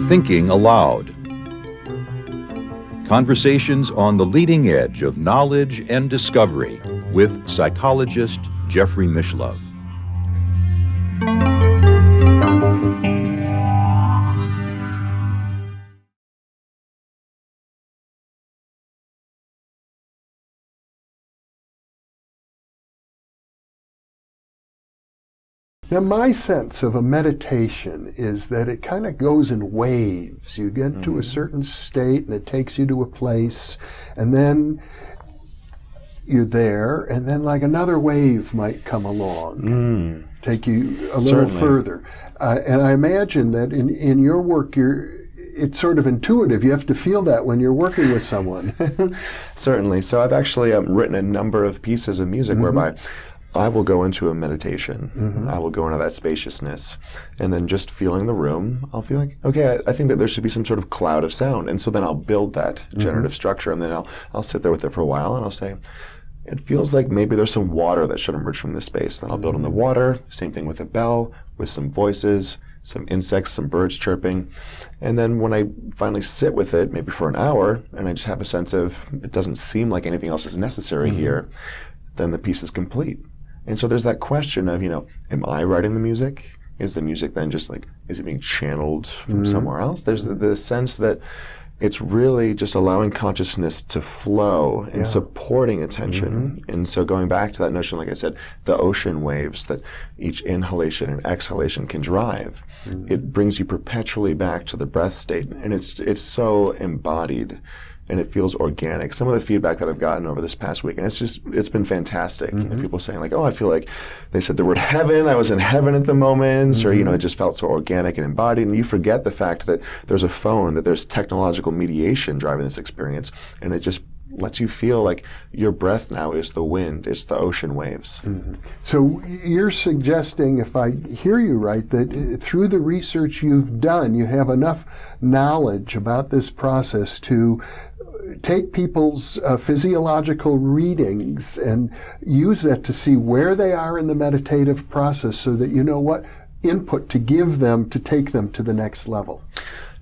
Thinking Aloud. Conversations on the leading edge of knowledge and discovery with psychologist Jeffrey Mishlove. Now, my sense of a meditation is that it kind of goes in waves. You get to a certain state and it takes you to a place, and then you're there, and then like another wave might come along, take you a little further. And I imagine that in your work, it's sort of intuitive. You have to feel that when you're working with someone. Certainly. So I've actually written a number of pieces of music whereby I will go into a meditation. I will go into that spaciousness, and then just feeling the room, I'll feel like, okay, I think that there should be some sort of cloud of sound, and so then I'll build that generative structure, and then I'll sit there with it for a while, and I'll say, it feels like maybe there's some water that should emerge from this space. Then I'll build on the water. Same thing with a bell, with some voices, some insects, some birds chirping. And then when I finally sit with it, maybe for an hour, and I just have a sense of it doesn't seem like anything else is necessary here, then the piece is complete. And so there's that question of, am I writing the music? Is the music then just like, is it being channeled from somewhere else? There's the sense that it's really just allowing consciousness to flow and supporting attention. And so going back to that notion, like I said, the ocean waves that each inhalation and exhalation can drive, it brings you perpetually back to the breath state. And it's so embodied. And it feels organic. Some of the feedback that I've gotten over this past week, and it's been fantastic. People saying like, oh, I feel like they said the word heaven, I was in heaven at the moment, or, it just felt so organic and embodied. And you forget the fact that there's a phone, that there's technological mediation driving this experience, and it just lets you feel like your breath now is the wind, it's the ocean waves. So you're suggesting, if I hear you right, that through the research you've done, you have enough knowledge about this process to take people's physiological readings and use that to see where they are in the meditative process so that you know what input to give them to take them to the next level.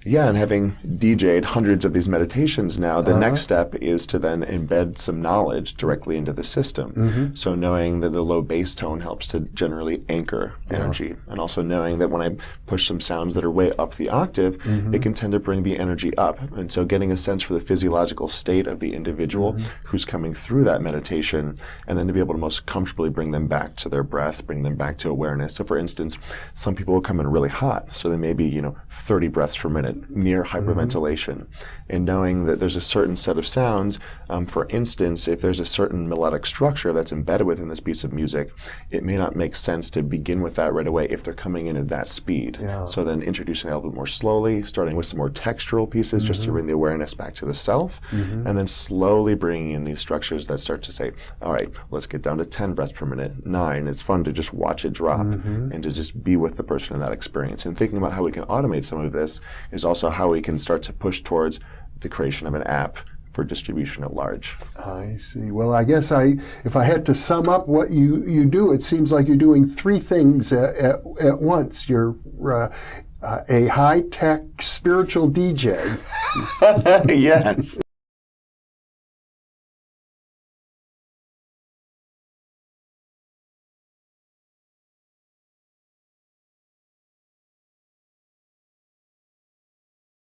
Yeah, and having DJ'd hundreds of these meditations now, the next step is to then embed some knowledge directly into the system. So knowing that the low bass tone helps to generally anchor energy, and also knowing that when I push some sounds that are way up the octave, it can tend to bring the energy up. And so getting a sense for the physiological state of the individual who's coming through that meditation, and then to be able to most comfortably bring them back to their breath, bring them back to awareness. So for instance, some people will come in really hot, so they may be, 30 breaths per minute, near hyperventilation, and knowing that there's a certain set of sounds. For instance, if there's a certain melodic structure that's embedded within this piece of music, it may not make sense to begin with that right away if they're coming in at that speed. So then introducing that a little bit more slowly, starting with some more textural pieces just to bring the awareness back to the self, and then slowly bringing in these structures that start to say, all right, let's get down to 10 breaths per minute, 9. It's fun to just watch it drop and to just be with the person in that experience. And thinking about how we can automate some of this is also how we can start to push towards the creation of an app for distribution at large. I see. Well, I guess if I had to sum up what you do, it seems like you're doing 3 things at once. You're a high-tech spiritual DJ. Yes.